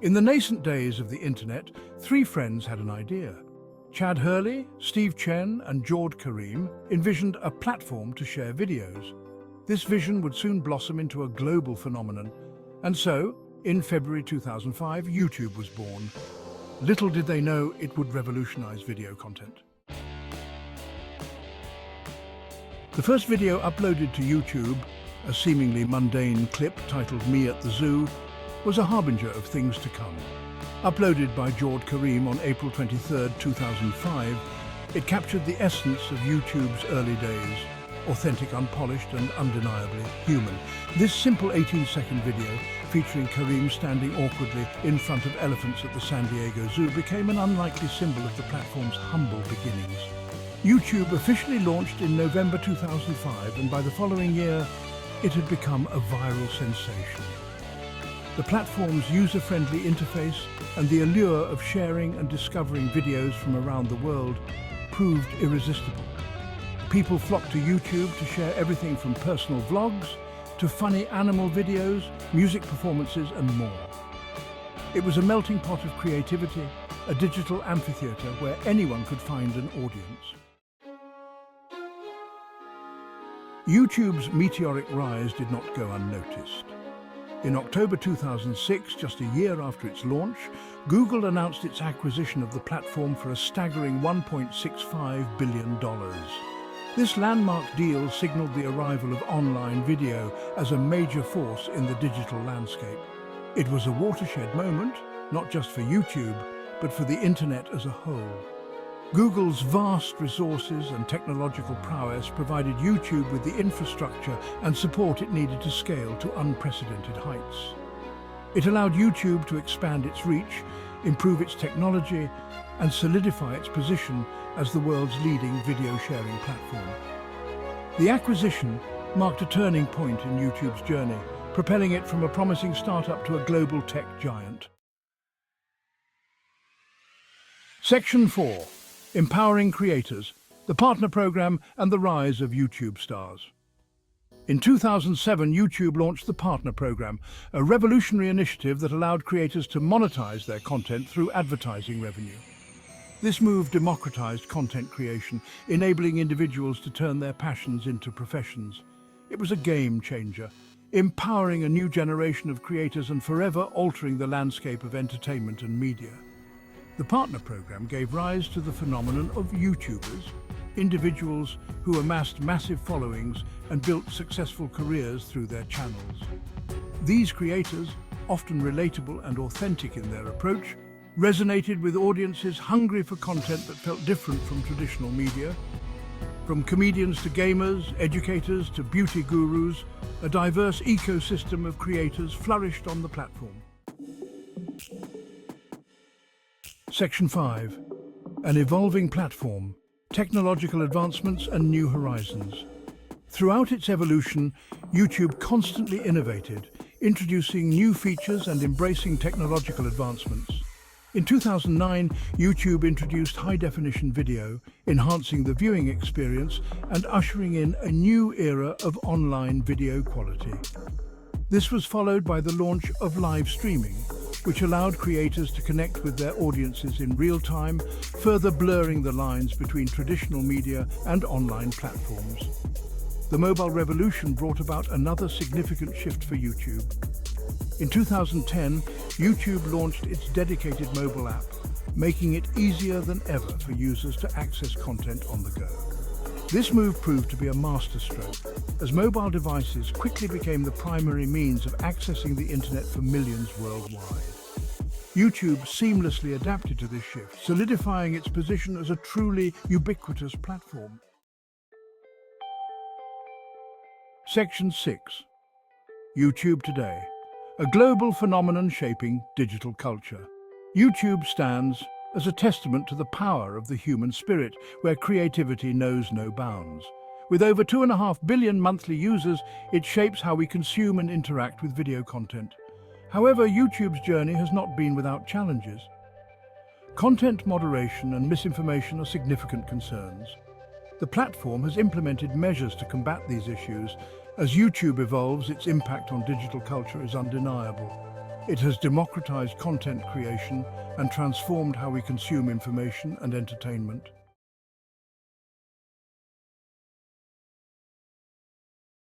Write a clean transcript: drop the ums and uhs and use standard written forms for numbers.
In the nascent days of the internet, three friends had an idea. Chad Hurley, Steve Chen, and Jord Karim envisioned a platform to share videos. This vision would soon blossom into a global phenomenon. And so, in February 2005, YouTube was born. Little did they know it would revolutionize video content. The first video uploaded to YouTube, a seemingly mundane clip titled "Me at the Zoo," was a harbinger of things to come. Uploaded by Jord Karim on April 23, 2005, it captured the essence of YouTube's early days, authentic, unpolished, and undeniably human. This simple 18-second video, featuring Karim standing awkwardly in front of elephants at the San Diego Zoo, became an unlikely symbol of the platform's humble beginnings. YouTube officially launched in November 2005, and by the following year, it had become a viral sensation. The platform's user-friendly interface and the allure of sharing and discovering videos from around the world proved irresistible. People flocked to YouTube to share everything from personal vlogs to funny animal videos, music performances, and more. It was a melting pot of creativity, a digital amphitheater where anyone could find an audience. YouTube's meteoric rise did not go unnoticed. In October 2006, just a year after its launch, Google announced its acquisition of the platform for a staggering $1.65 billion. This landmark deal signaled the arrival of online video as a major force in the digital landscape. It was a watershed moment, not just for YouTube, but for the internet as a whole. Google's vast resources and technological prowess provided YouTube with the infrastructure and support it needed to scale to unprecedented heights. It allowed YouTube to expand its reach, improve its technology, and solidify its position as the world's leading video sharing platform. The acquisition marked a turning point in YouTube's journey, propelling it from a promising startup to a global tech giant. Section 4. Empowering Creators, the Partner Program and the Rise of YouTube Stars. In 2007, YouTube launched the Partner Program, a revolutionary initiative that allowed creators to monetize their content through advertising revenue. This move democratized content creation, enabling individuals to turn their passions into professions. It was a game changer, empowering a new generation of creators and forever altering the landscape of entertainment and media. The Partner Program gave rise to the phenomenon of YouTubers, individuals who amassed massive followings and built successful careers through their channels. These creators, often relatable and authentic in their approach, resonated with audiences hungry for content that felt different from traditional media. From comedians to gamers, educators to beauty gurus, a diverse ecosystem of creators flourished on the platform. Section 5. An evolving platform, technological advancements and new horizons. Throughout its evolution, YouTube constantly innovated, introducing new features and embracing technological advancements. In 2009, YouTube introduced high-definition video, enhancing the viewing experience and ushering in a new era of online video quality. This was followed by the launch of live streaming, which allowed creators to connect with their audiences in real time, further blurring the lines between traditional media and online platforms. The mobile revolution brought about another significant shift for YouTube. In 2010, YouTube launched its dedicated mobile app, making it easier than ever for users to access content on the go. This move proved to be a masterstroke, as mobile devices quickly became the primary means of accessing the internet for millions worldwide. YouTube seamlessly adapted to this shift, solidifying its position as a truly ubiquitous platform. Section 6. YouTube Today, a global phenomenon shaping digital culture. YouTube stands as a testament to the power of the human spirit, where creativity knows no bounds. With over 2.5 billion monthly users, it shapes how we consume and interact with video content. However, YouTube's journey has not been without challenges. Content moderation and misinformation are significant concerns. The platform has implemented measures to combat these issues. As YouTube evolves, its impact on digital culture is undeniable. It has democratized content creation and transformed how we consume information and entertainment.